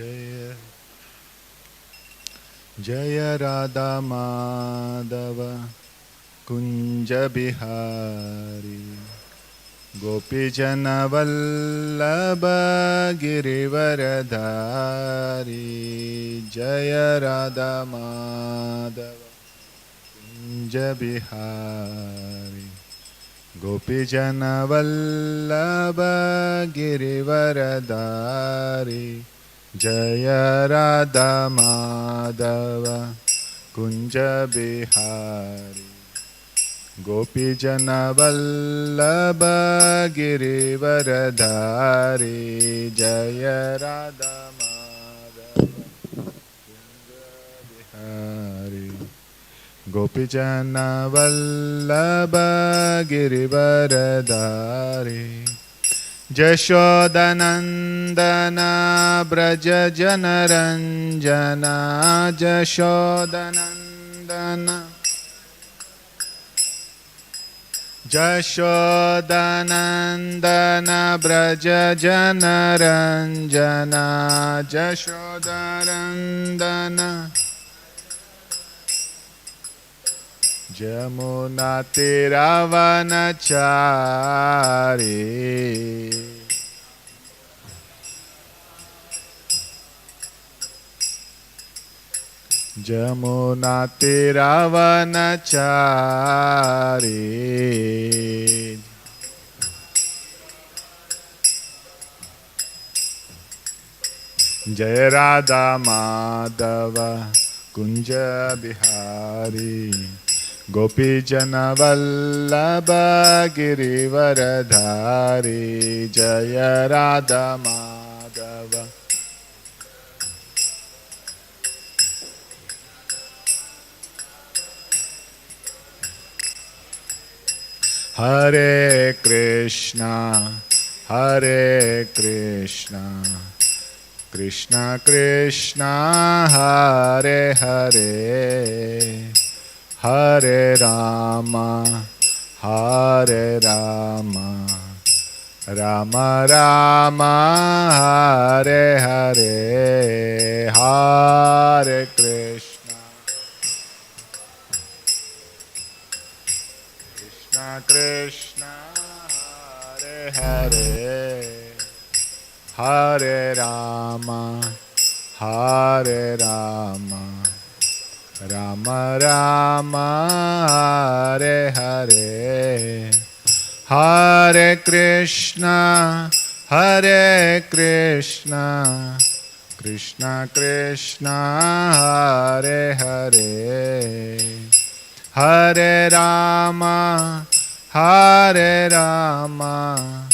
Jaya Jaya Radha Madhava Kunja Bihari Gopijana Vallabha Girivaradhari Jaya Radha Madhava Kunja Bihari Gopijana Vallabha Girivaradhari Jaya Radha Madhava Kunja Bihari Gopijana Vallabha Girivaradhari Jaya Radha Madhava Kunja Bihari Gopijana Vallabha Girivaradhari Jashodanandana Braja Janaranjana Jashodanandana Jashodanandana Braja Janaranjana Jashodanandana Jamuna Tiravanachari Jamuna Tiravanachari Jaya Radha Madhava Kunja Bihari Gopijana Vallabha Girivaradhari Jaya Radha Madhava Hare Krishna Hare Krishna Krishna Krishna Hare Hare Hare Rama, Hare Rama, Rama Rama, Hare Hare, Hare Krishna, Krishna Krishna, Hare Hare, Hare Rama, Hare Rama. Rama Rama Hare Hare Hare Krishna Hare Krishna Krishna Krishna Hare Hare Hare Rama Hare Rama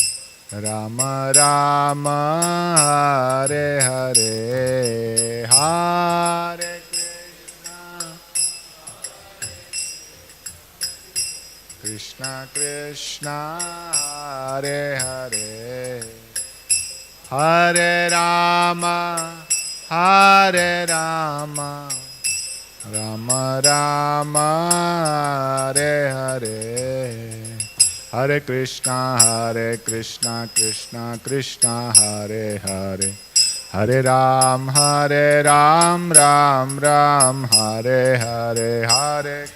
Rama Rama Hare Hare Hare Krishna Krishna Hare Hare Hare Rama Hare Rama Rama Rama Hare Hare Hare Krishna Krishna Krishna Hare Hare Hare Ram Ram Ram Hare Hare Hare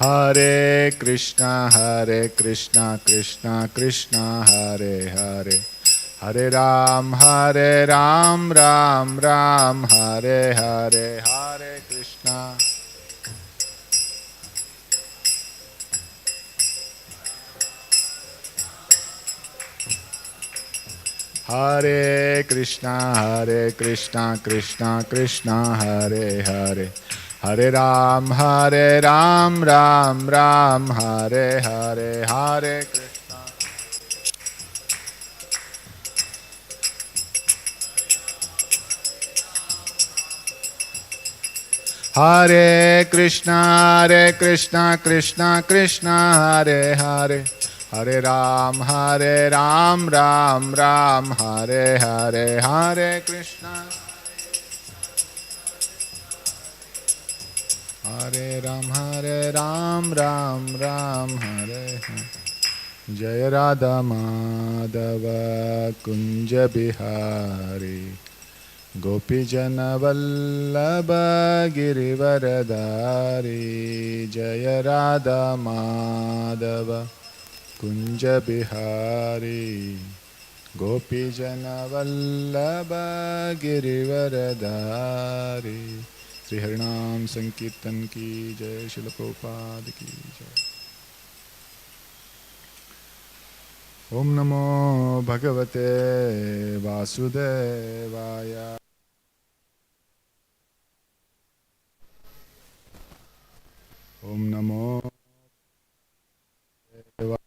Hare Krishna Krishna Krishna Hare Hare Hare Ram Ram Ram Hare Hare Hare Krishna Hare Krishna Krishna Krishna Hare Hare Hare Ram Ram Ram Hare Hare Hare Krishna Hare Krishna Krishna Krishna Hare Hare Hare Ram Ram Ram Hare Hare Hare Krishna Hare Ram, Ram Ram, Hare Hare. Jaya Radha Madhava Kunja Bihari Gopijana Vallabha Girivaradari Jaya Radha Madhava Kunja Bihari Gopijana Vallabha Girivaradari. Sri Harinam Sankirtan ki Jai, Srila Prabhupada ki Jai. Om Namo Bhagavate Vasudevaya. Om Namo Devaya.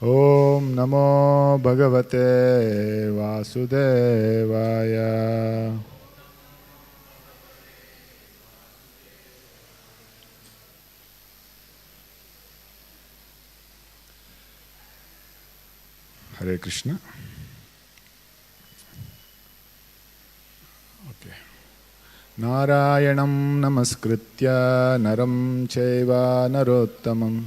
Om Namo Bhagavate Vasudevaya. Hare Krishna. Okay. Narayanam namaskritya naram chaiva narottamam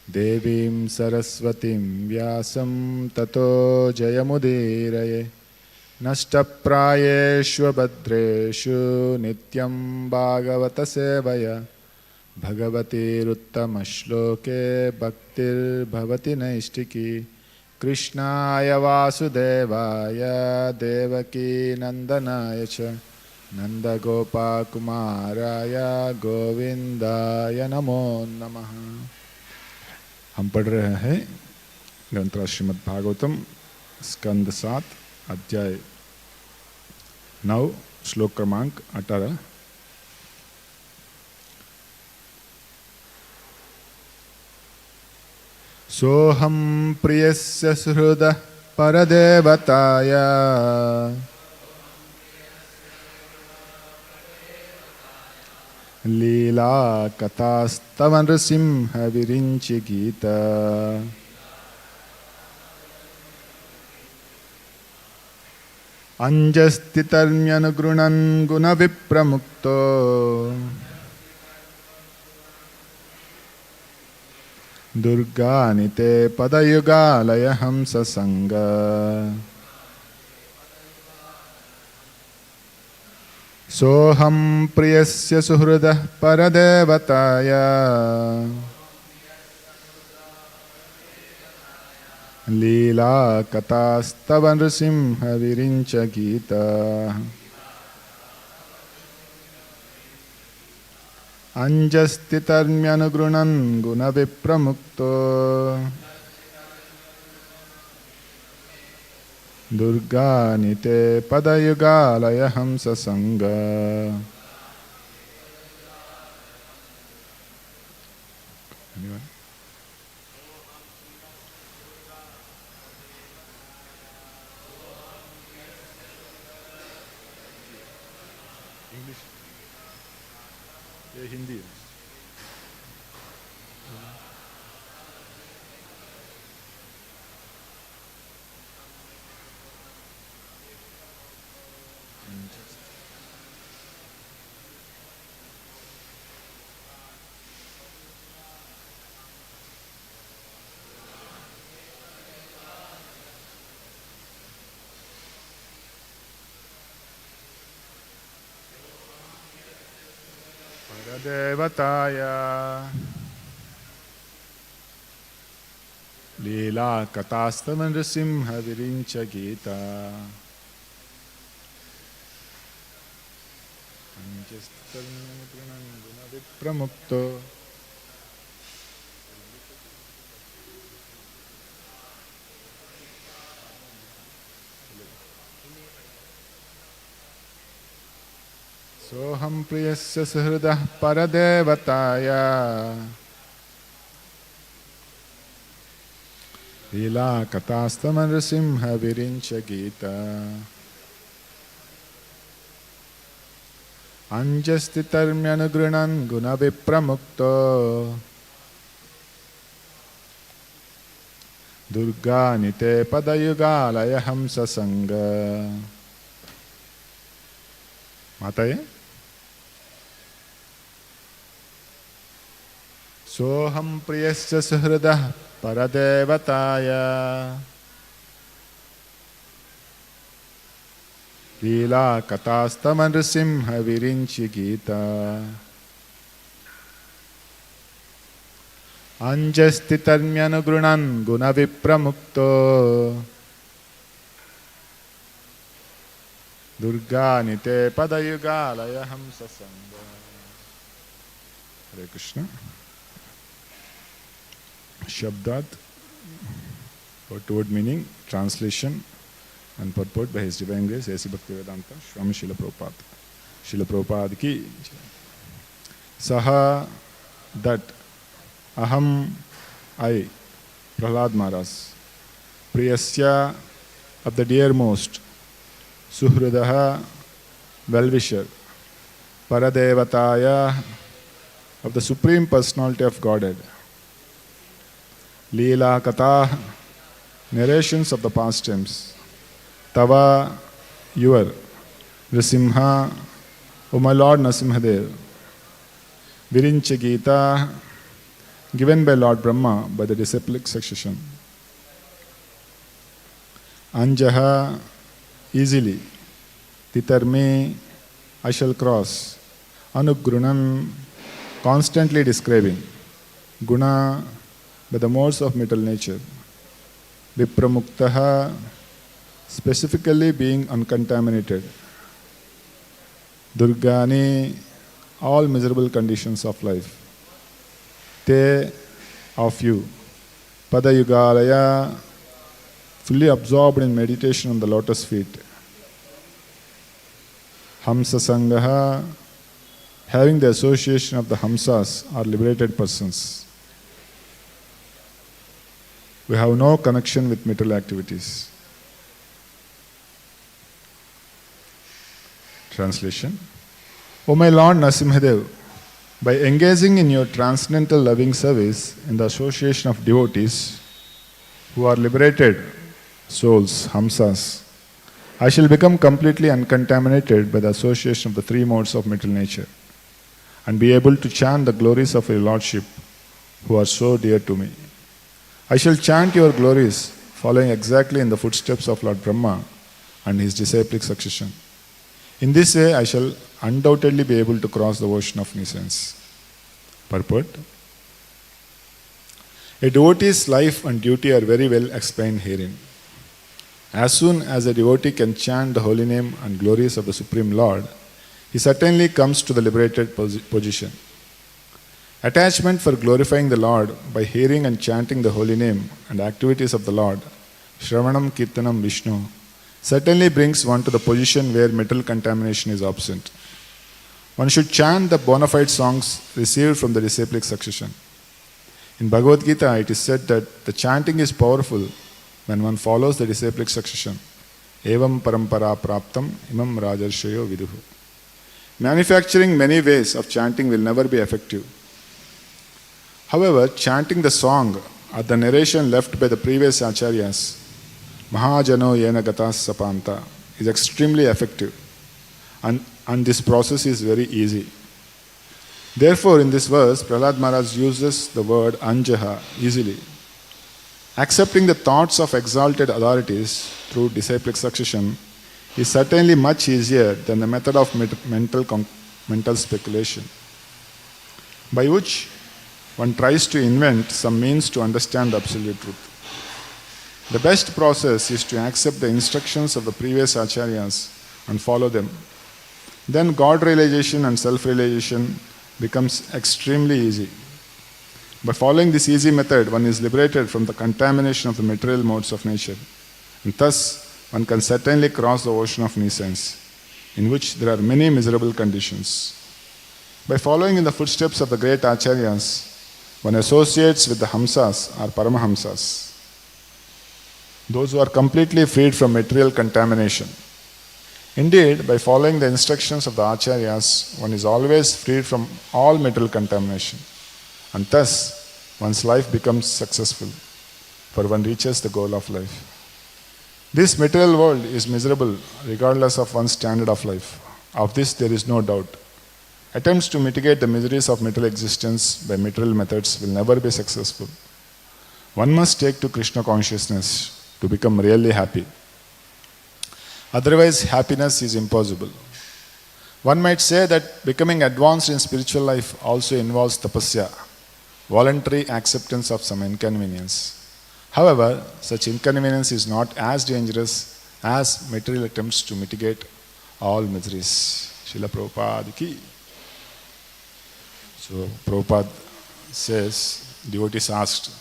devim saraswatim vyasam tato jayamudiraye nashtaprayeshu badreshu nityam bhagavata sevaya bhagavati ruttama-shloke bhaktir bhavati naistiki Krishnaya Vasudevaya Devaki Nandanaya cha Nanda Gopa Kumaraya Govindaya Namo Namaha. हम पढ़ रहे हैं ग्रंथ श्रीमद् भागवतम स्कंद 7 अध्याय 9 श्लोक क्रमांक 18. सोहम प्रियस्य सुहृदः परदेवताया लीला कथास्तव नृसिंह विरिंचि गीता अंजस्तितर्म्यनुगृणन् गुणविप्रमुक्तो दुर्गानिते पदयुगालय हंस संग सोहम प्रियस्य सुहृदः परदेवताया लीला कथास्तव नृसिंह विरिंच गीता अंजस्तितर्म्यनुगृणन् गुणविप्रमुक्तो दुर्गानिते पदयुगालय हंस संग. English? ये हिंदी है. देवताया लीला कथास्तव नृसिंह विरिंच गीता विप्रमुक्तो सोहम प्रियस्य सुहृदः परदेवताया लीला कथास्तव Narasimha विरिंच Gita अंजस्तितर्म्यनुगृणन् गुणविप्रमुक्तो Durga nite padayugalaya hamsa sanga. Mataye? Soham priyasya suhridah paradevataya. Leela katastamarasimha virinchi gita. Anjastitarmyanugrunan gunavippramukto. Durga nite padayugalaya hamsa sanga. Hare Krishna. Shabdat, word meaning, translation and purport by His Divine Grace, A.C. Bhaktivedanta, Swami Srila Prabhupada. Srila Prabhupada ki Saha, that, Aham, I, Prahlad Maharaj, Priyasya, of the dearmost, Suhridaha, well-wisher, Paradevataya, of the Supreme Personality of Godhead, Leela Katha, narrations of the past times, Tava, your, Nrisimha, O my Lord Nrsimhadev, Virincha Gita, given by Lord Brahma by the disciplic succession. Anjaha, easily, Titarme, I shall cross, Anugrunan, constantly describing, Guna, by the modes of material nature, Vipramuktaha, specifically being uncontaminated, Durgani, all miserable conditions of life, Te, of you, Padayugalaya, fully absorbed in meditation on the lotus feet, Hamsa Sangaha, having the association of the Hamsas or liberated persons. We have no connection with material activities. Translation. O my Lord Nrsimhadev, by engaging in your transcendental loving service in the association of devotees who are liberated souls, Hamsas, I shall become completely uncontaminated by the association of the three modes of material nature and be able to chant the glories of your Lordship who are so dear to me. I shall chant your glories, following exactly in the footsteps of Lord Brahma and his disciplic succession. In this way, I shall undoubtedly be able to cross the ocean of nescience. Purport. A devotee's life and duty are very well explained herein. As soon as a devotee can chant the holy name and glories of the Supreme Lord, he certainly comes to the liberated position. Attachment for glorifying the Lord by hearing and chanting the holy name and activities of the Lord, Shravanam Kirtanam Vishnu, certainly brings one to the position where material contamination is absent. One should chant the bona fide songs received from the disciplic succession. In Bhagavad Gita, it is said that the chanting is powerful when one follows the disciplic succession. Evam parampara praptam imam rajarshayo viduhu. Manufacturing many ways of chanting will never be effective. However, chanting the song or the narration left by the previous acharyas, Mahajano yena gatas sapanta, is extremely effective, and this process is very easy. Therefore, in this verse, Prahlad Maharaj uses the word anjaha, easily. Accepting the thoughts of exalted authorities through disciplic succession is certainly much easier than the method of mental speculation, by which one tries to invent some means to understand the absolute truth. The best process is to accept the instructions of the previous acharyas and follow them. Then God realization and self-realization becomes extremely easy. By following this easy method, one is liberated from the contamination of the material modes of nature, and thus one can certainly cross the ocean of nescience, in which there are many miserable conditions. By following in the footsteps of the great acharyas, one associates with the Hamsas or Paramahamsas, those who are completely freed from material contamination. Indeed, by following the instructions of the acharyas, one is always freed from all material contamination, and thus one's life becomes successful. for one reaches the goal of life. This material world is miserable regardless of one's standard of life. Of this there is no doubt. Attempts to mitigate the miseries of material existence by material methods will never be successful. One must take to Krishna consciousness to become really happy. Otherwise, happiness is impossible. One might say that becoming advanced in spiritual life also involves tapasya, voluntary acceptance of some inconvenience. However, such inconvenience is not as dangerous as material attempts to mitigate all miseries. Srila Prabhupada ki. So Prabhupada says, devotees asked,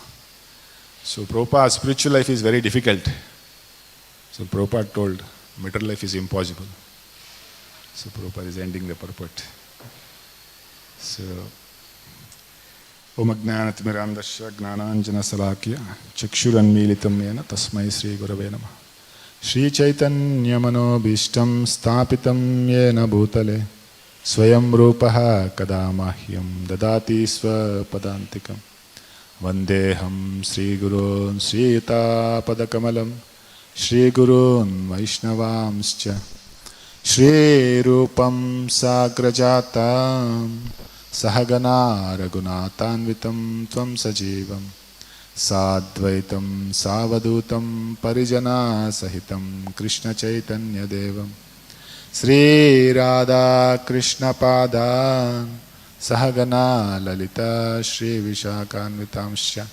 so Prabhupada, spiritual life is very difficult. So Prabhupada told, material life is impossible. So Prabhupada is ending the purport. So, Om Ajnanatimirandasya Gnananjana Salakya Chakshuranmilitam Yena Tasmai Sri Gurave Namah Sri Chaitanya Mano Bhishtam Stapitam Yena Bhutale Swayam Rupaha Kadamahyam Dadati Swapadantikam Vandeham Sri Gurun Sri Yuta Padakamalam Sri Gurun Vaishnavamscha Shri Rupam Sagrajatam Sahagana Raghunatanvitam Tvam Sajivam Sadvaitam Savadutam Parijana Sahitam Krishna Chaitanya Devam Sri Radha Krishna Padan Sahagana Lalita Shri Vishakhanvitamsya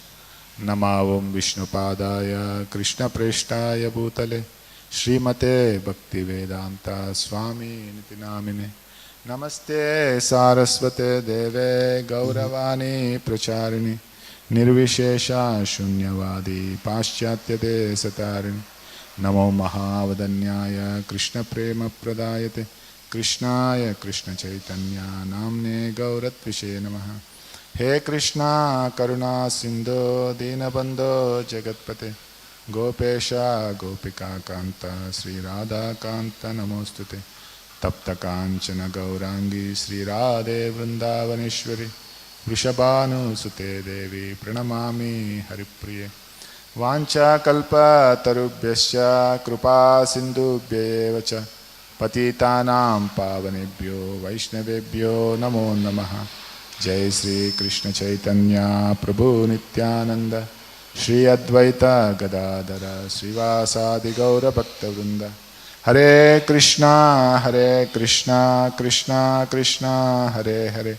Namavam Vishnu Padaya Krishna Preshtaya Bhutale Srimate Bhaktivedanta Swami Niti Namine Namaste Saraswate Deve Gauravani Pracharini Nirvishesha Shunyavadi Paschatya Desatarini Namo Mahavadanyaya Krishna Prema Pradayate Krishnaya Krishna Chaitanya Namne Gauratvishe Namaha He Krishna Karuna Sindhu Dinabandho Jagatpate Gopesha Gopika Kanta Sri Radha Kanta Namostute Tapta Kanchana Gaurangi Sri Radhe Vrindavaneshwari Vrishabhanu Sute Devi Pranamami Haripriye Vancha Kalpa Tarubhyascha Krupa Sindhubhyevacha Patitanam Pavanebhyo Vaishnavebhyo Namo Namaha Jai Sri Krishna Chaitanya Prabhu Nityananda Shri Advaita Gadadara Srivasadi Gaura Bhakta Vrinda Hare Krishna Krishna Krishna Hare Hare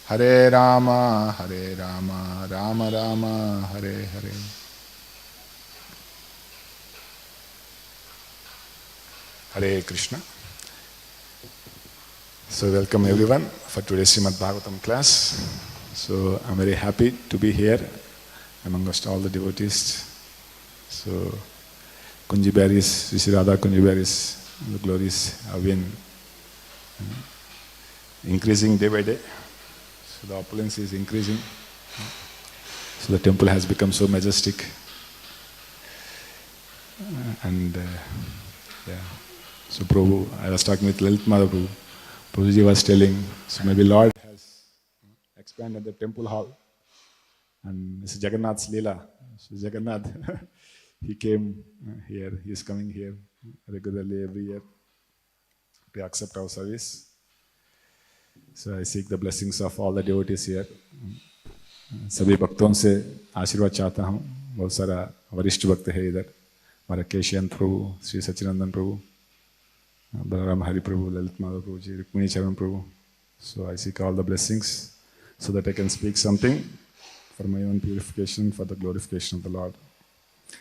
Hare Rama Rama Rama Hare Hare. Hare Krishna. So welcome everyone for today's Srimad Bhagavatam class. So I'm very happy to be here amongst all the devotees. So Kunji Berries, Sri Radha Kunji Berries, the glories have been increasing day by day. So the opulence is increasing. So the temple has become so majestic. And yeah. So Prabhu, I was talking with Lalit Madhav. Prabhuji was telling, so maybe Lord has expanded the temple hall. And this is Jagannath's Leela. So Jagannath, he came here, he is coming here regularly every year to accept our service. So I seek the blessings of all the devotees here. सभी भक्तों से आशीर्वाद चाहता हूँ. बहुत सारा वरिष्ठ भक्त है इधर. हमारा केशयंत प्रभु, श्री सच्चिदानंद प्रभु, Balaram Hari Prabhu, Lalit Madhav Prabhuji, Rukmini Charan Prabhu. So I seek all the blessings so that I can speak something for my own purification, for the glorification of the Lord.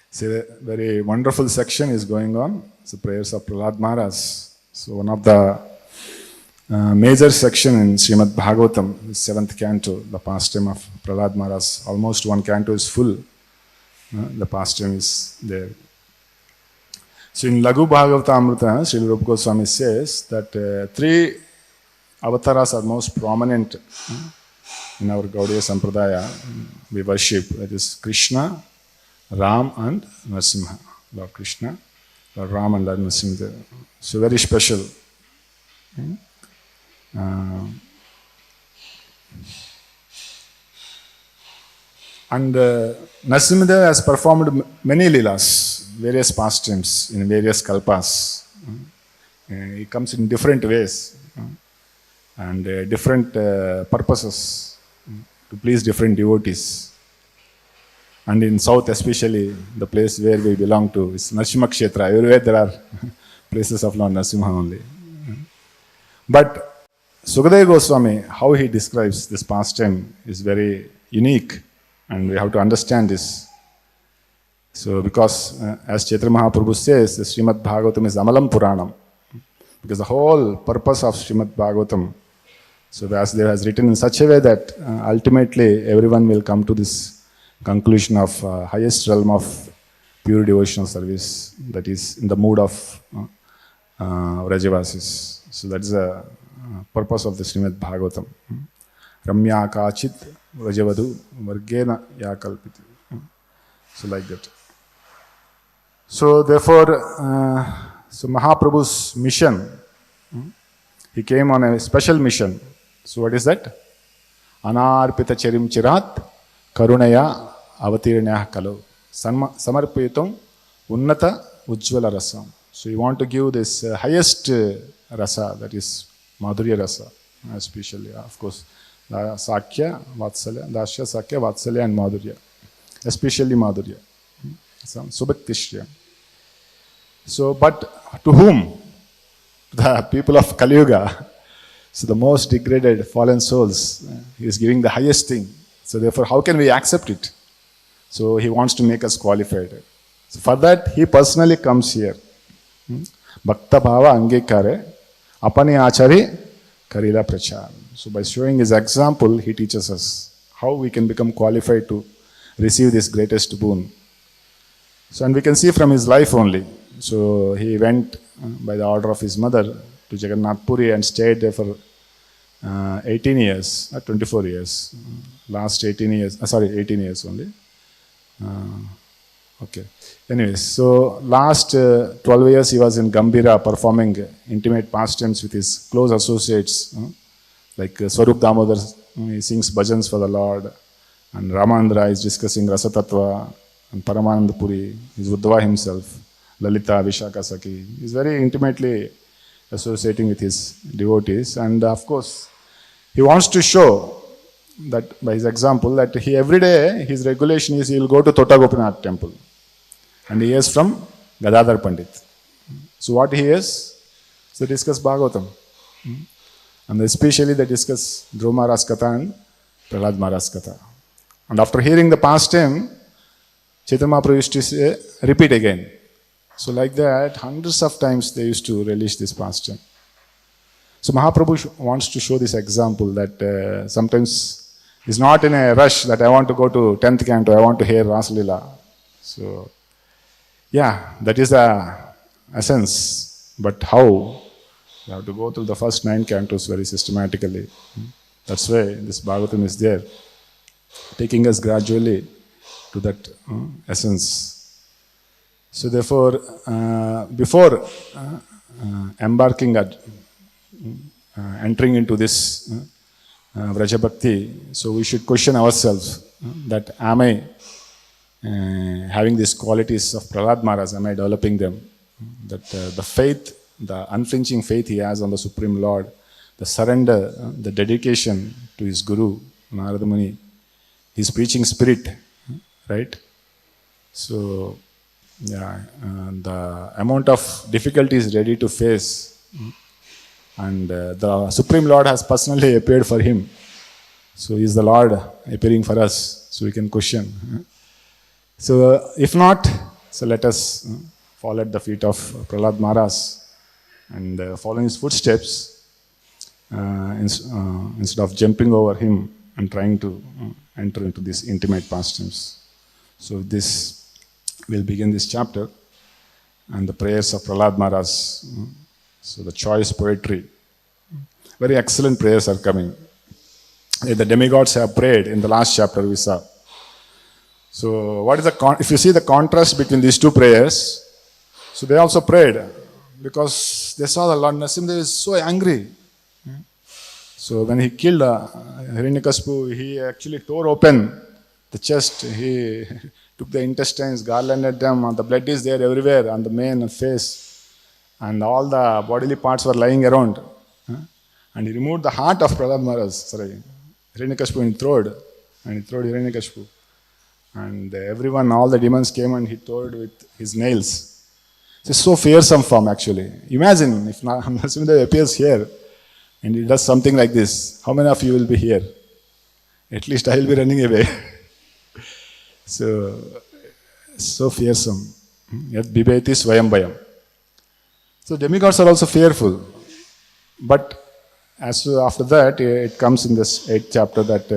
So a very wonderful section is going on. It's the prayers of Prahlad Maharaj. So one of the major section in Srimad Bhagavatam, the 7th canto, the pastime of Prahlad Maharaj. Almost one canto is full. The pastime is there. So in Laghu Bhagavatamrita, Srila Rupa Goswami says that 3 avatars are most prominent in our Gaudiya Sampradaya. We worship, that is Krishna, Ram and Narasimha. Lord Krishna, Lord Ram and Lord Narasimha. So very special. And Narasimha has performed many leelas, various pastimes in various kalpas. He comes in different ways and different purposes to please different devotees. And in south especially, the place where we belong to is Narasimha Kshetra. Everywhere there are places of Lord Narasimha only. But Sukadeva Goswami, how he describes this pastime is very unique, and we have to understand this. So because as Chaitanya Mahaprabhu says, the Srimad Bhagavatam is Amalam Puranam. Because the whole purpose of Srimad Bhagavatam, so Vasudev has written in such a way that ultimately everyone will come to this conclusion of highest realm of pure devotional service, that is in the mood of Vrajavasis. So that's the purpose of the Srimad Bhagavatam. Ramya Kachit Vrajavadu Vargena Yakalpiti. So like that. So therefore, so Mahaprabhu's mission, he came on a special mission. So what is that? Anarpita Cherim Chirat Karunaya Avatiranya Kalu Samarpitum Unnata Ujjvala Rasam. So you want to give this highest rasa, that is Madhurya Rasa, especially, of course, Sakya, Vatsalya, Dasya, Sakya, Vatsalya and Madhurya, especially Madhurya, Subhaktishya. So, but to whom? The people of Kali Yuga. So the most degraded, fallen souls, he is giving the highest thing. So therefore, how can we accept it? So he wants to make us qualified. So for that, he personally comes here. Bhakta Bhava Angekare Apani Achari Karila Prachar. So by showing his example, he teaches us how we can become qualified to receive this greatest boon. So, and we can see from his life only. So he went by the order of his mother to Jagannath Puri and stayed there for 18 years, 24 years. Last 18 years, 18 years only. Okay. Anyways, so last 12 years he was in Gambhira performing intimate pastimes with his close associates, like Swarup Damodar, he sings bhajans for the Lord, and Ramanandra is discussing Rasa Tattva, and Paramananda Puri is Uddhava himself, Lalita, Vishaka Saki. He is very intimately associating with his devotees, and of course he wants to show that by his example that he every day his regulation is he will go to Tota Gopinath temple. And he is from Gadadhar Pandit. So what he is? So they discuss Bhagavatam. And especially they discuss Dhruva Maharaj's Katha and Prahlad Maharaj's Katha. And after hearing the pastime, Chaitanya Mahaprabhu used to say, repeat again. So like that, hundreds of times they used to relish this pastime. So Mahaprabhu wants to show this example that sometimes he's not in a rush that I want to go to 10th canto, I want to hear Rasa Leela. So yeah, that is the essence. But how? You have to go through the first 9 cantos very systematically. That's why this Bhagavatam is there, taking us gradually to that essence. So therefore, before embarking at entering into this Vraja Bhakti, so we should question ourselves that am I having these qualities of Prahlad Maharaj, am I developing them? That the faith, the unflinching faith he has on the Supreme Lord, the surrender, the dedication to his Guru, Narada Muni, his preaching spirit, right? So, yeah, the amount of difficulties ready to face, and the Supreme Lord has personally appeared for him. So, he is the Lord appearing for us, so we can question. So, if not, so let us fall at the feet of Prahlad Maharaj and follow his footsteps instead of jumping over him and trying to enter into these intimate pastimes. So, this will begin this chapter and the prayers of Prahlad Maharaj. So, the choice poetry. Very excellent prayers are coming. The demigods have prayed in the last chapter we saw. So, what is if you see the contrast between these two prayers, so they also prayed because they saw the Lord Narasimha is so angry. So, when he killed Hiranyakasipu, he actually tore open the chest, he took the intestines, garlanded them, and the blood is there everywhere on the mane and face, and all the bodily parts were lying around. And he removed the heart of Prahlad Maharaj, Hiranyakashipu, and he throwed Hiranyakashipu. And everyone, all the demons came and he tore it with his nails. It's so fearsome form actually. Imagine if Narasimha appears here and he does something like this. How many of you will be here? At least I will be running away. So fearsome. Yat bibeti swayam bhayam. So demigods are also fearful. But after that, it comes in this 8th chapter that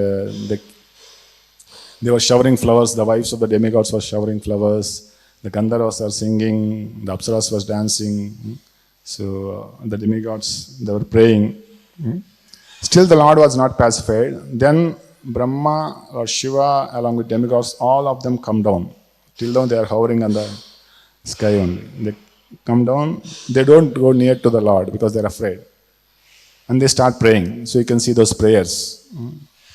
they were showering flowers. The wives of the demigods were showering flowers. The Gandharvas are singing. The Apsaras was dancing. So the demigods, they were praying. Still the Lord was not pacified. Then Brahma or Shiva along with demigods, all of them come down. Till now they are hovering on the sky only. They come down. They don't go near to the Lord because they are afraid. And they start praying. So you can see those prayers.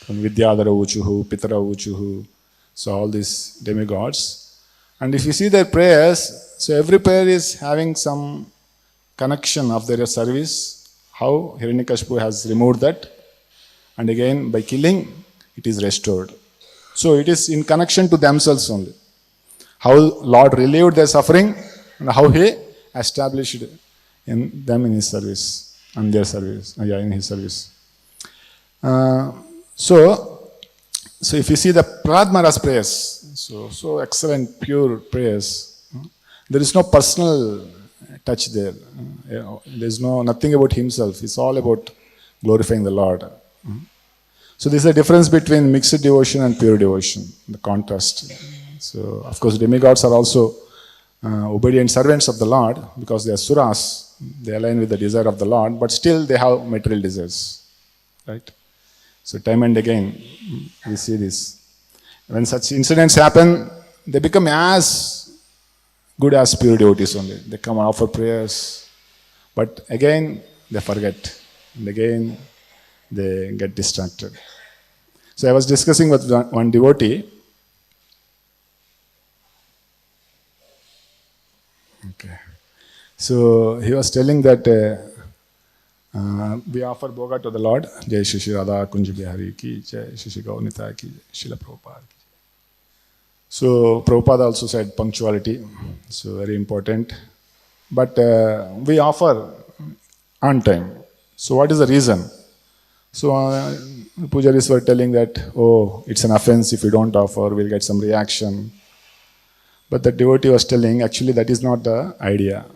Vidyadhara Uchuhu, Pitara Uchuhu. So all these demigods. And if you see their prayers, so every prayer is having some connection of their service. How Hiranyakashipu has removed that. And again, by killing, it is restored. So it is in connection to themselves only. How Lord relieved their suffering and how He established them in His service. And their service, in His service. So if you see the Prahlad Maharaj prayers, so excellent, pure prayers, there is no personal touch there. There is nothing about himself. It's all about glorifying the Lord. So this is the difference between mixed devotion and pure devotion, the contrast. So of course demigods are also obedient servants of the Lord because they are suras. They align with the desire of the Lord, but still they have material desires. Right? So time and again, we see this. When such incidents happen, they become as good as pure devotees only. They come and offer prayers, but again, they forget. And again, they get distracted. So I was discussing with one devotee. Okay. So he was telling that we offer Bhoga to the Lord. Jai Shri Shri Radha Kunj Bihari ki, Jai Shri Shri Gaunita ki, Srila Prabhupada ki. So Prabhupada also said punctuality, so very important. But we offer on time. So what is the reason? So pujaris were telling that, it's an offense if we don't offer, we'll get some reaction. But the devotee was telling, actually that is not the idea.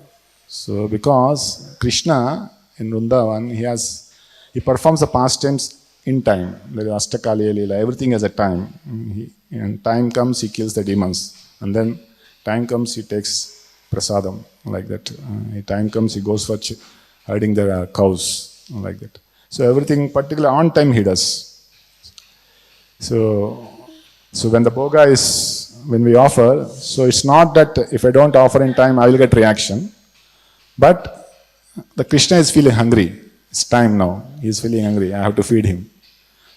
So because Krishna in Vrindavan, he performs the pastimes in time. There is Astakaliya Leela, everything has a time. And time comes, he kills the demons. And then time comes, he takes prasadam, like that. Time comes, he goes for herding the cows, like that. So everything particularly on time he does. So when the bhoga is, when we offer, so it's not that if I don't offer in time, I will get reaction. But the Krishna is feeling hungry. It's time now. He is feeling hungry. I have to feed him.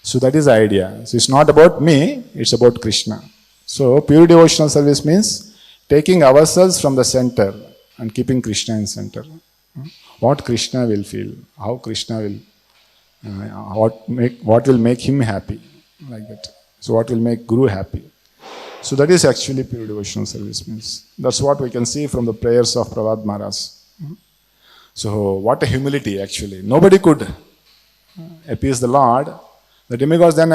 So that is the idea. So it's not about me, it's about Krishna. So pure devotional service means taking ourselves from the center and keeping Krishna in center. What Krishna will feel, how Krishna will, what will make him happy, like that. So what will make Guru happy. So that is actually pure devotional service means. That's what we can see from the prayers of Prahlad Maharaj. So what a humility actually. Nobody could appease the Lord. The demigods then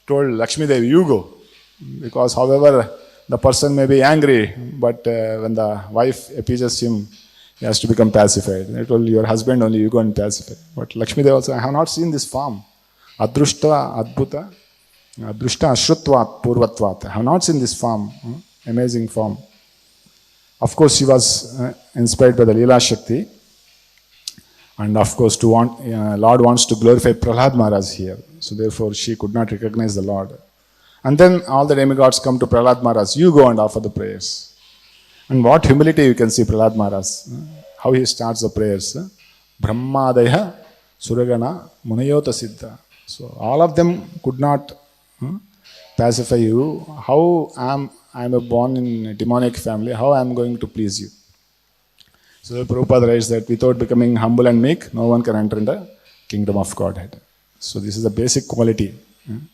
told Lakshmi Devi, you go. Because however the person may be angry, but when the wife appeases him, he has to become pacified. They told your husband only, you go and pacify. But Lakshmi Devi also, I have not seen this form. Adrushta Adbhuta, Adrushta Ashrutvat Purvatvat. I have not seen this form. Amazing form. Of course, she was inspired by the Leela Shakti. And of course, Lord wants to glorify Prahlad Maharaj here. So therefore, she could not recognize the Lord. And then all the demigods come to Prahlad Maharaj. You go and offer the prayers. And what humility you can see Prahlad Maharaj. How he starts the prayers. Brahmadaya Suragana Munayota Siddha. So all of them could not pacify you. How I am born in a demonic family, how I am going to please you? So Prabhupada writes that without becoming humble and meek, no one can enter in the kingdom of Godhead. So this is the basic quality in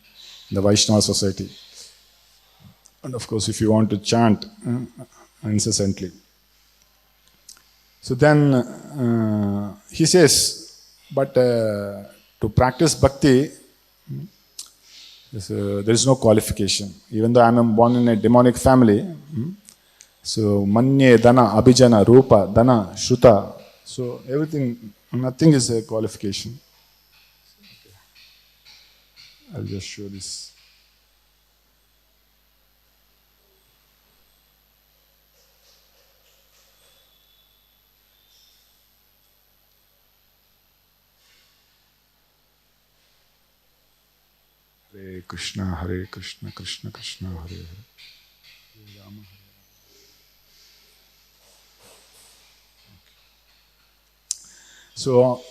the Vaishnava society. And of course, if you want to chant incessantly. So then he says, but to practice bhakti, there is no qualification. Even though I am born in a demonic family, so manye, dana, abhijana, rupa, dana, shruta, so everything, nothing is a qualification. I'll just show this. Hare Krishna, Krishna Krishna, Hare Hare. Rama, Hare. So,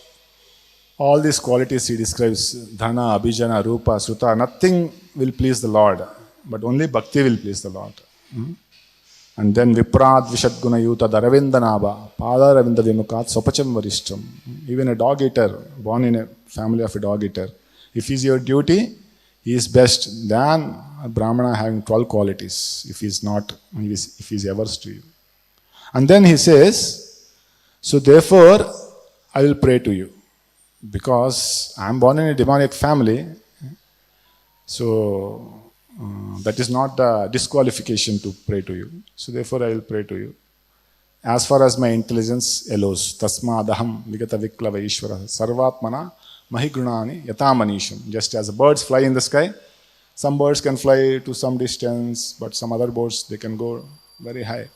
all these qualities he describes, dhana, abhijana, rupa, sruta, nothing will please the Lord, but only bhakti will please the Lord. And then viprad vishadguna yuta daravindanaba, pada ravinda vimukat sopacham varishtam. Even a dog eater, born in a family of a dog eater, if is your duty, he is best than a Brahmana having 12 qualities, if he is not, if he is averse to you. And then he says, so therefore, I will pray to you. Because I am born in a demonic family, so that is not a disqualification to pray to you. So therefore I will pray to you. As far as my intelligence allows, tasmadaham vigata viklava ishvara sarvatmana mahigunani yatamanisham. Just as the birds fly in the sky, some birds can fly to some distance, but some other birds, they can go very high.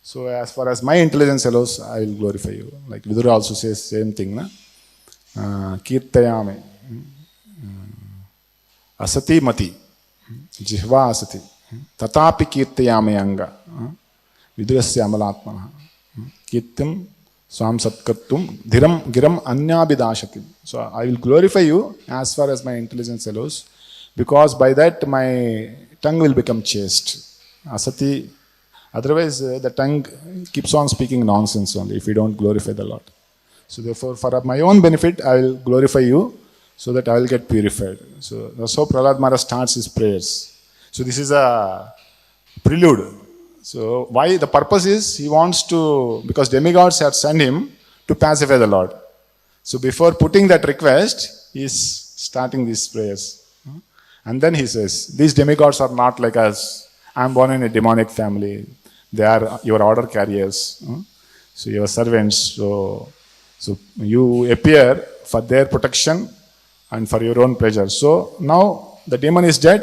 So as far as my intelligence allows, I will glorify you. Like Vidura also says same thing, na? Kirtayame asati mati jihva asati tatapi kirtayame anga vidurasya amalatmana kirtam swam satkattum dhiram giram anyabidashati. So I will glorify you as far as my intelligence allows, because by that my tongue will become chaste. Asati, otherwise the tongue keeps on speaking nonsense only if we don't glorify the Lord. So therefore, for my own benefit, I will glorify you so that I will get purified. So that's how Prahlad Maharaj starts his prayers. So this is a prelude. So why? The purpose is he wants to, because demigods had sent him to pacify the Lord. So before putting that request, he is starting these prayers. And then he says, these demigods are not like us. I am born in a demonic family. They are your order carriers. So your servants. So you appear for their protection and for your own pleasure. So now the demon is dead,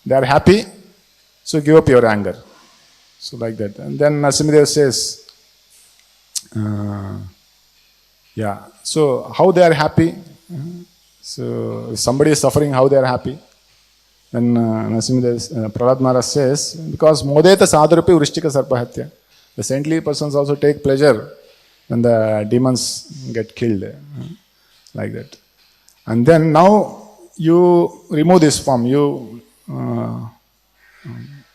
they are happy, so give up your anger. So like that. And then Narasimhadeva says, so how they are happy? So if somebody is suffering, how they are happy? Then Prahlad Maharaj says, because modeta sadharupi vrishtika sarpahatya. The saintly persons also take pleasure when the demons get killed, like that. And then now you remove this form, you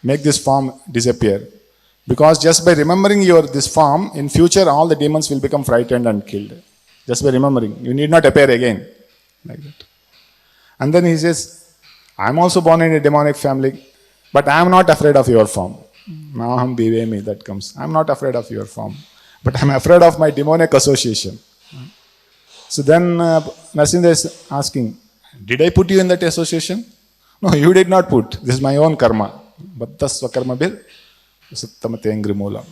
make this form disappear. Because just by remembering this form, in future all the demons will become frightened and killed. Just by remembering. You need not appear again, like that. And then he says, I am also born in a demonic family, but I am not afraid of your form. Naham bhivemi, that comes. I am not afraid of your form, but I am afraid of my demonic association. So then Narasimha is asking, did I put you in that association? No, you did not put. This is my own karma. Baddha swakarma bir sattamate angrimoolam.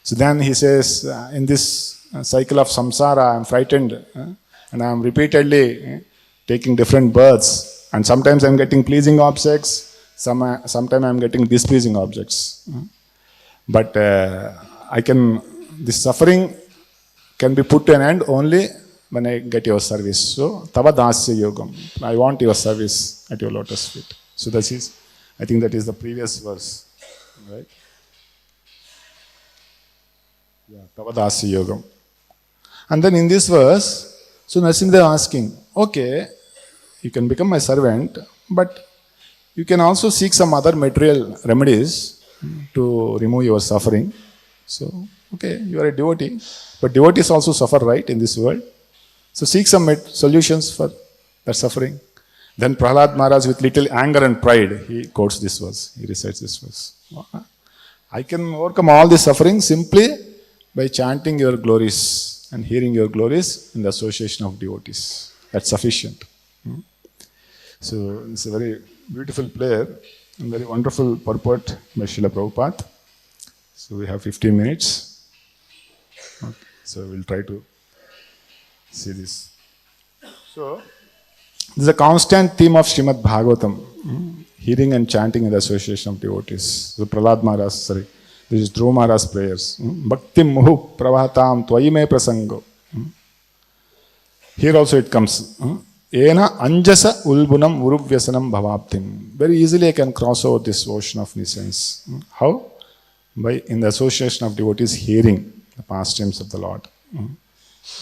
So then he says, in this cycle of samsara, I am frightened and I am repeatedly taking different births, and sometimes I am getting pleasing objects, sometimes I am getting displeasing objects. But this suffering can be put to an end only when I get your service. So, tava dasya yogam. I want your service at your lotus feet. So this is, I think that is the previous verse, right? Yeah, tava dasya yogam. And then in this verse, so Narasimha is asking, okay, you can become my servant, but You can also seek some other material remedies to remove your suffering. So, okay, you are a devotee, but devotees also suffer, right, in this world. So seek some solutions for that suffering. Then Prahlad Maharaj, with little anger and pride, he quotes this verse, he recites this verse. I can overcome all this suffering simply by chanting your glories and hearing your glories in the association of devotees. That's sufficient. So it's a very beautiful prayer and very wonderful purport by Srila Prabhupada. So we have 15 minutes. Okay. So we'll try to see this. So this is a constant theme of Srimad Bhagavatam. Hearing and chanting in the association of devotees. So Prahlad Maharaj, this is Dhruva Maharaj's prayers. Bhakti muhu pravahatam tvayime prasango. Here also it comes. Ena anjasa ulbunam uruvyasanam bhavaptim. Very easily I can cross over this ocean of nescience. How? By in the association of devotees hearing the pastimes of the Lord.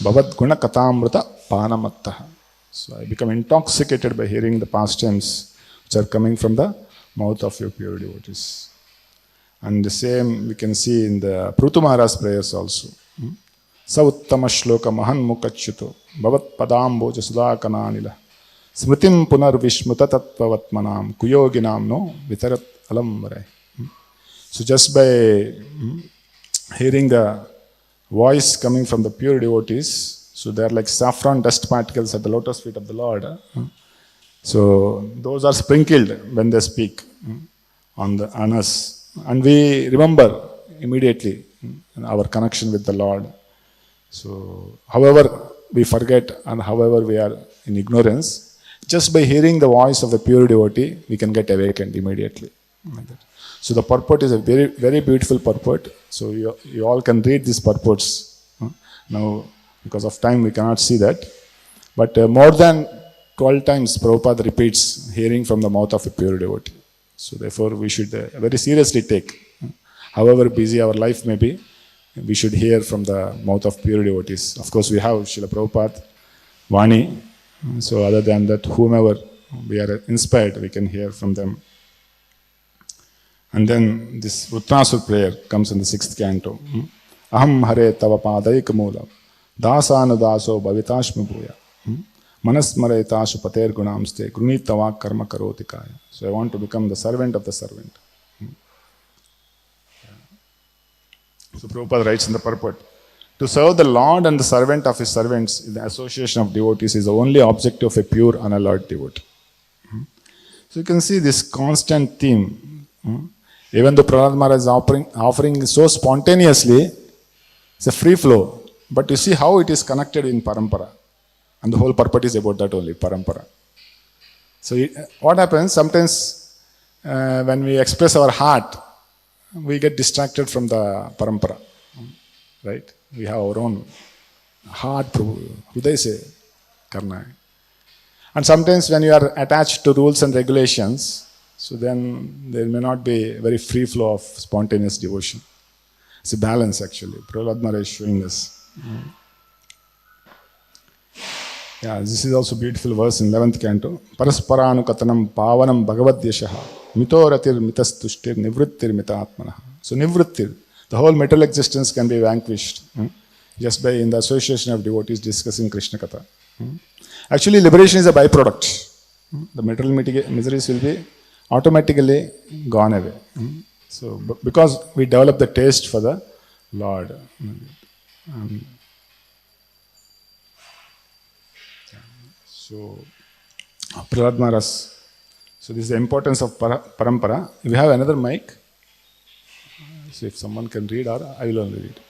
Bhavat guna katamrita panamattaha. So I become intoxicated by hearing the pastimes which are coming from the mouth of your pure devotees. And the same we can see in the Prutu Maharaj's prayers also. Sa uttama shloka mahan mukachyuto bhavat padamboja sudakananila smritim punar vishmuta tattvavatmanam kuyoginam no vitarat alamvarai. So just by hearing the voice coming from the pure devotees, so they are like saffron dust particles at the lotus feet of the Lord. So those are sprinkled when they speak on us. And we remember immediately our connection with the Lord. So however we forget and however we are in ignorance, just by hearing the voice of the pure devotee, we can get awakened immediately. So the purport is a very, very beautiful purport. So you all can read these purports. Now, because of time, we cannot see that. But more than 12 times, Prabhupada repeats hearing from the mouth of a pure devotee. So therefore, we should very seriously take. However busy our life may be, we should hear from the mouth of pure devotees. Of course, we have Srila Prabhupada, Vani. So other than that, whomever we are inspired, we can hear from them. And then this Uttanasur prayer comes in the 6th canto. Aham hare tava padaika moolam dasana daso bhavitashmi bhuya manasmaretashu pater gunamste grunitava karma karotikaya. So I want to become the servant of the servant. So Prabhupada writes in the purport, to serve the Lord and the servant of his servants in the association of devotees is the only objective of a pure unalloyed devotee. So you can see this constant theme. Even though Prahlad Maharaj is offering so spontaneously, it's a free flow. But you see how it is connected in parampara. And the whole purport is about that only, parampara. So what happens, sometimes when we express our heart, we get distracted from the parampara. Right? We have our own heart, Hriday se karna hai. And sometimes when you are attached to rules and regulations, so then there may not be a very free flow of spontaneous devotion. It's a balance actually. Prahlad Maharaj is showing us. Yeah, this is also a beautiful verse in 11th canto. Parasparanu katanam pavanam bhagavad yashaha mitoratir mitastushtir nivrittir mitatmanaha. So nivrittir, the whole material existence can be vanquished just by in the association of devotees discussing Krishna Katha. Actually, liberation is a byproduct. The material miseries will be automatically gone away. So, because we develop the taste for the Lord. So, Prahlad Maharaj. So, this is the importance of parampara. We have another mic. So, if someone can read, or I will only read.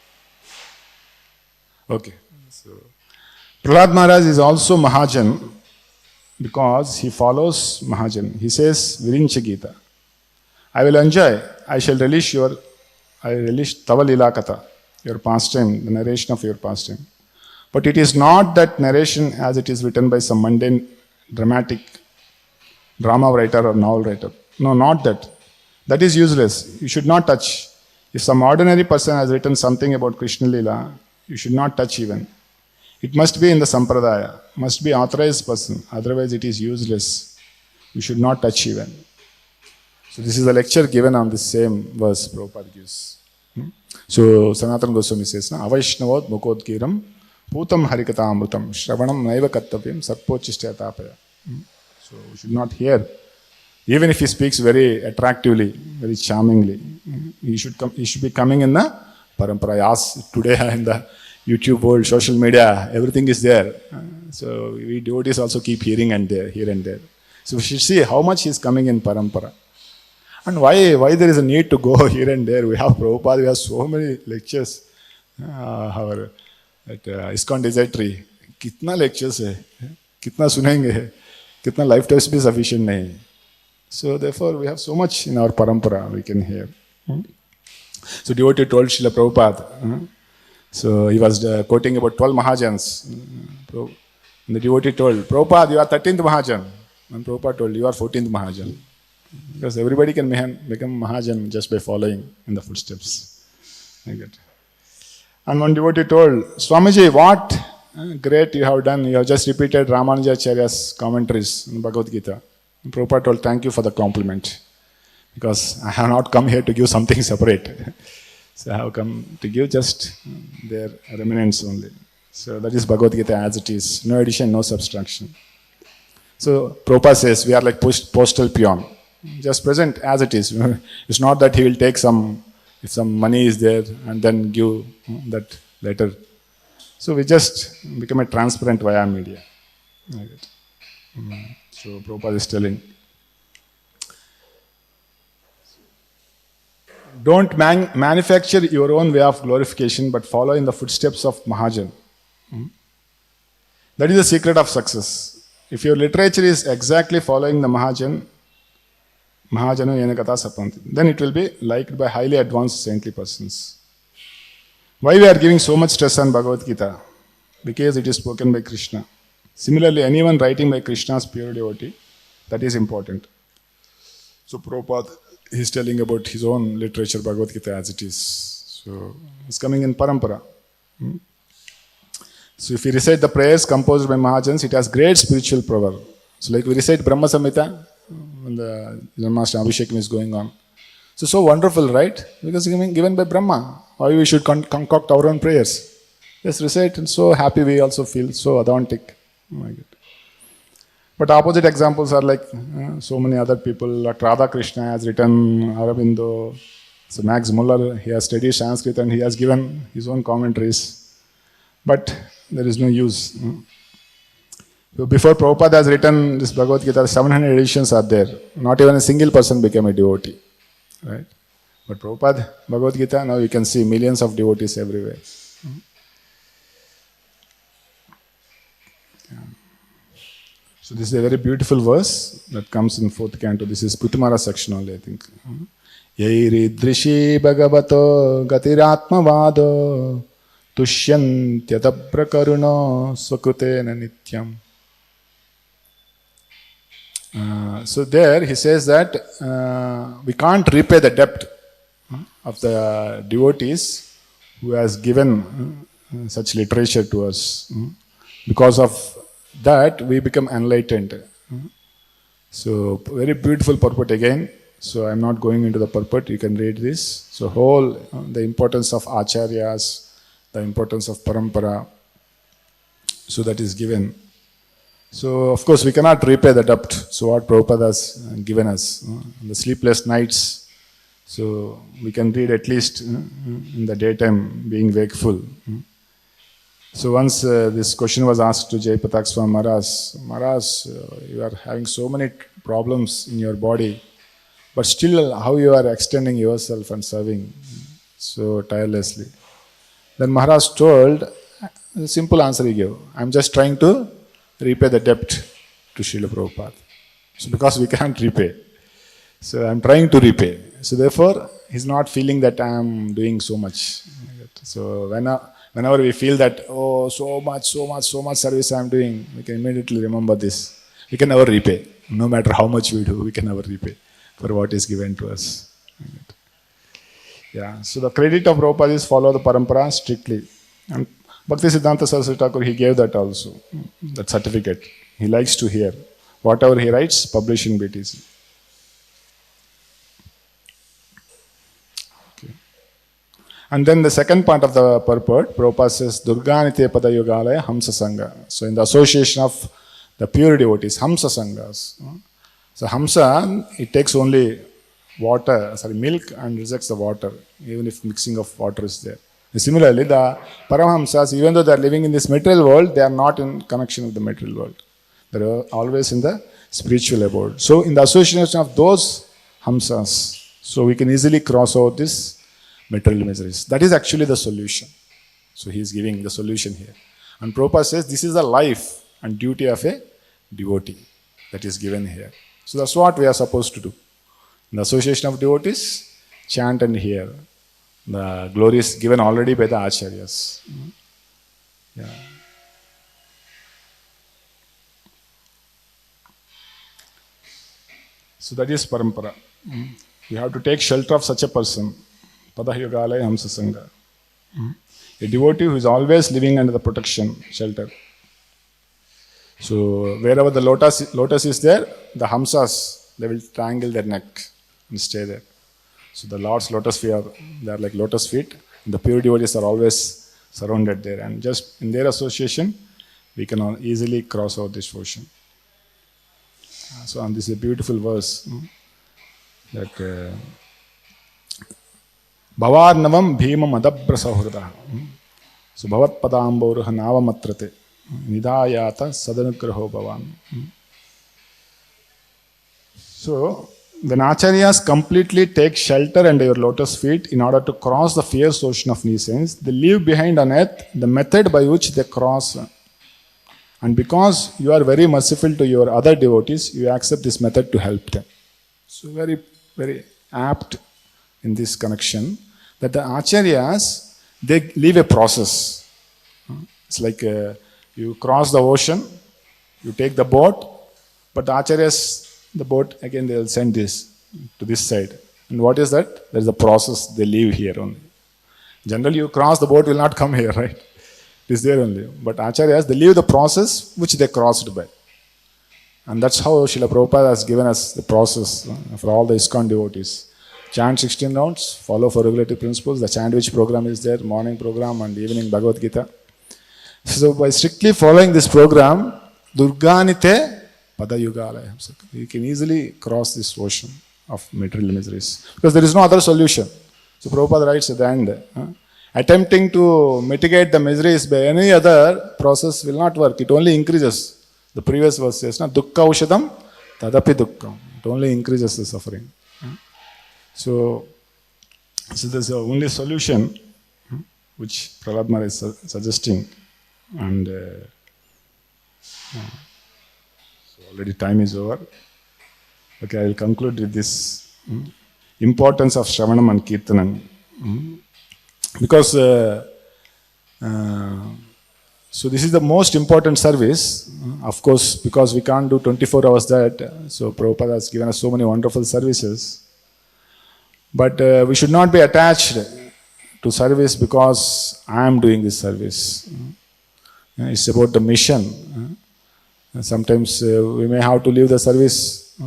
Okay. So, Prahlad Maharaj is also Mahajan because he follows Mahajan. He says, Virincha Gita, I will enjoy, I relish Tava Lila Katha, your pastime, the narration of your pastime. But it is not that narration as it is written by some mundane, dramatic drama writer or novel writer. No, not that. That is useless. You should not touch. If some ordinary person has written something about Krishna Lila, you should not touch even. It must be in the Sampradaya, must be authorized person, otherwise it is useless. You should not touch even. So this is a lecture given on the same verse Prabhupada gives. So Sanatana Goswami says, Avaishnavad Mukodgiram Putam Harikata Amrutam Shravanam Naiva Kattavyam Sarpochishtyatapaya. So we should not hear. Even if he speaks very attractively, very charmingly, he should be coming in the parampara. As today in the YouTube world, social media, everything is there. So we devotees also keep hearing and there, here and there. So we should see how much he is coming in parampara. And why there is a need to go here and there. We have Prabhupada, we have so many lectures. Our at ISKCON Desert-Tree, kitna lectures hai, kitna sunenge, kitna lifetime भी sufficient नहीं. So therefore we have so much in our parampara we can hear. So devotee told Srila Prabhupada, so he was quoting about 12 Mahajans. And the devotee told, Prabhupada, you are 13th Mahajan. And Prabhupada told, you are 14th Mahajan. Because everybody can become Mahajan just by following in the footsteps. Like that. And one devotee told, Swamiji, what great you have done. You have just repeated Ramanujacharya's commentaries in Bhagavad Gita. And Prabhupada told, thank you for the compliment. Because I have not come here to give something separate. So I have come to give just their remnants only. So that is Bhagavad Gita as it is. No addition, no subtraction. So Prabhupada says, we are like postal peon. Just present as it is. It's not that he will take if some money is there and then give that letter. So we just become a transparent via media. Like that. So Prabhupada is telling, don't manufacture your own way of glorification, but follow in the footsteps of Mahajan. That is the secret of success. If your literature is exactly following the Mahajanu Yena Katha Sapanti, then it will be liked by highly advanced saintly persons. Why we are giving so much stress on Bhagavad Gita? Because it is spoken by Krishna. Similarly, anyone writing by Krishna's pure devotee, that is important. So Prabhupada is telling about his own literature, Bhagavad Gita as it is. So it's coming in parampara. So if we recite the prayers composed by Mahajans, it has great spiritual power. So like we recite Brahma Samhita when the Janmashtami Abhishekam is going on. So wonderful, right? Because it's given by Brahma. Why we should concoct our own prayers? Just recite and so happy we also feel, so Advantic. Oh my God. But opposite examples are like so many other people. Like Radha Krishna has written Aurobindo. So Max Muller, he has studied Sanskrit and he has given his own commentaries. But there is no use. So before Prabhupada has written this Bhagavad Gita, 700 editions are there. Not even a single person became a devotee. Right? But Prabhupada, Bhagavad Gita, now you can see millions of devotees everywhere. So this is a very beautiful verse that comes in 4th canto. This is Putimara section only, I think. Yairidrishi bhagavato gatiratma vado tushyantyata karuna swakutena nityam. So there he says that we can't repay the debt of the devotees who has given such literature to us. Because of that we become enlightened. So very beautiful purport again. So I'm not going into the purport, you can read this. So the importance of acharyas, the importance of parampara, so that is given. So of course we cannot repay the debt. So what Prabhupada has given us, the sleepless nights, so we can read at least in the daytime being wakeful. So once this question was asked to Jayapatak Swami Maharaj, you are having so many problems in your body, but still how you are extending yourself and serving so tirelessly. Then Maharaj told, a simple answer he gave, I'm just trying to repay the debt to Srila Prabhupada. So because we can't repay. So I'm trying to repay. So therefore, he's not feeling that I'm doing so much. So whenever we feel that, oh, so much service I'm doing, we can immediately remember this. We can never repay. No matter how much we do, we can never repay for what is given to us. Yeah, so the credit of Prabhupada is follow the parampara strictly. And Bhakti Siddhanta Saraswati Thakur, he gave that also, that certificate. He likes to hear. Whatever he writes, publish in BTC. And then the second part of the purport, Prabhupada says, Durganite Pada Yogalaya Hamsa Sangha. So in the association of the pure devotees, Hamsa Sanghas. So Hamsa, it takes only milk and rejects the water, even if mixing of water is there. And similarly, the Paramahamsas, even though they are living in this material world, they are not in connection with the material world. They are always in the spiritual abode. So in the association of those Hamsas, so we can easily cross over this material miseries. That is actually the solution. So he is giving the solution here. And Prabhupada says this is the life and duty of a devotee that is given here. So that's what we are supposed to do. In the association of devotees, chant and hear. The glory is given already by the acharyas. Yeah. So that is parampara. You have to take shelter of such a person. Padayogalaya Hamsa Sangha. A devotee who is always living under the protection, shelter. So wherever the lotus is there, the Hamsas, they will triangle their neck and stay there. So the Lord's lotus feet, they are like lotus feet. And the pure devotees are always surrounded there. And just in their association, we can easily cross out this ocean. So and this is a beautiful verse. That Bhavarnavam bhimam adabrasahurda. So Bhavat padamboruha navamatrate. Nidayata sadanugraho bhavan. So when acharyas completely take shelter under your lotus feet in order to cross the fierce ocean of nescience, they leave behind on earth the method by which they cross. And because you are very merciful to your other devotees, you accept this method to help them. So very, very apt in this connection that the acharyas, they leave a process. It's like you cross the ocean, you take the boat, but the acharyas, the boat, again they will send this to this side. And what is that? There is a process, they leave here only. Generally you cross, the boat will not come here, right? It is there only. But acharyas, they leave the process which they crossed by. And that's how Srila Prabhupada has given us the process for all the ISKCON devotees. Chant 16 rounds, follow for regulative principles. The Chant program is there, morning program and evening Bhagavad Gita. So by strictly following this program, Durganite Padayugalaya, you can easily cross this ocean of material miseries. Because there is no other solution. So Prabhupada writes at the end, attempting to mitigate the miseries by any other process will not work. It only increases. The previous verse says, Dukkha Ushadam Tadapi Dukkam. It only increases the suffering. So there's the only solution which Prahlad Maharaj is suggesting. And so already time is over. Okay, I will conclude with this importance of Shravanam and Kirtanam. Because so this is the most important service. Of course, because we can't do 24 hours that. So Prabhupada has given us so many wonderful services. But we should not be attached to service because I am doing this service. It's about the mission. Sometimes we may have to leave the service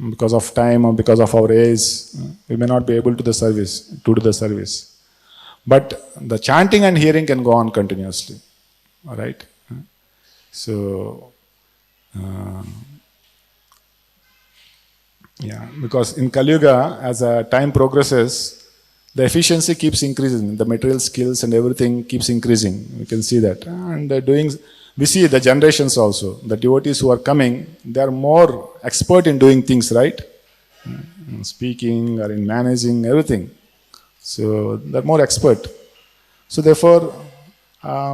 because of time or because of our age. We may not be able to do the service. But the chanting and hearing can go on continuously. All right? So, because in Kali Yuga, as time progresses, the efficiency keeps increasing. The material skills and everything keeps increasing. We can see that. And we see the generations also. The devotees who are coming, they are more expert in doing things, right? In speaking or in managing, everything. So they're more expert. So therefore,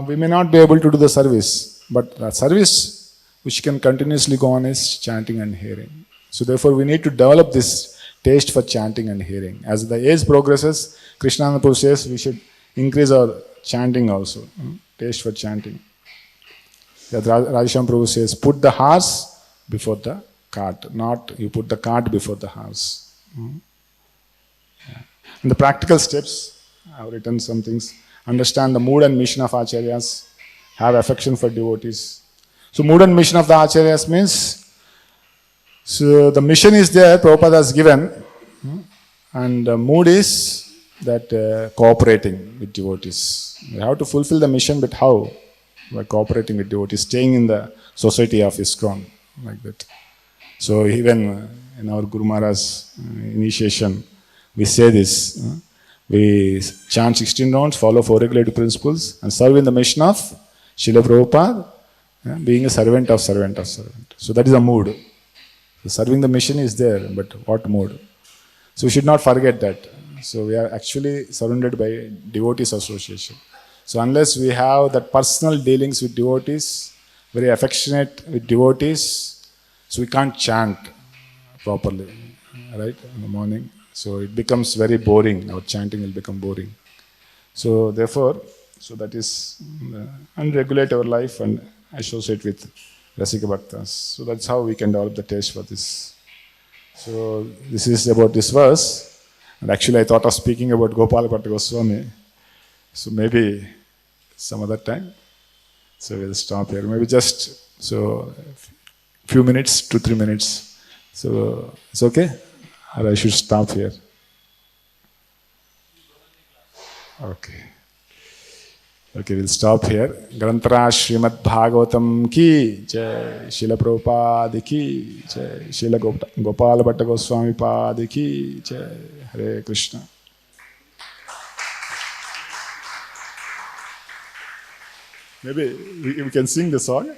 we may not be able to do the service. But the service which can continuously go on is chanting and hearing. So therefore, we need to develop this taste for chanting and hearing. As the age progresses, Krishnananda Prabhu says we should increase our chanting also. Taste for chanting. Radhesham Prabhu says, put the horse before the cart, not you put the cart before the horse. And the practical steps, I have written some things. Understand the mood and mission of acharyas. Have affection for devotees. So mood and mission of the acharyas means, so the mission is there, Prabhupada has given. And the mood is that cooperating with devotees. We have to fulfill the mission, but how? By cooperating with devotees, staying in the society of ISKCON, like that. So even in our Guru Maharaj's initiation, we say this. We chant 16 rounds, follow 4 regulative principles, and serve in the mission of Srila Prabhupada, being a servant of servant of servant. So that is a mood. So serving the mission is there, but what mood? So we should not forget that. So we are actually surrounded by devotees association. So unless we have that personal dealings with devotees, very affectionate with devotees, so we can't chant properly, right, in the morning. So it becomes very boring. Our chanting will become boring. So therefore, so that is, and regulate our life and associate with Rasika Bhaktas. So that's how we can develop the taste for this. So this is about this verse. And actually I thought of speaking about Gopala Bhatta Goswami. So maybe some other time. So we'll stop here. Maybe just, so few minutes, 2-3 minutes. So it's okay? Or I should stop here? Okay. Okay, we'll stop here. Granthara Srimad Bhagavatam ki jai, Srila Prabhupada ki jai, Srila Gopala Bhatta Goswami Pad ki jai. Hare Krishna. Maybe we can sing the song.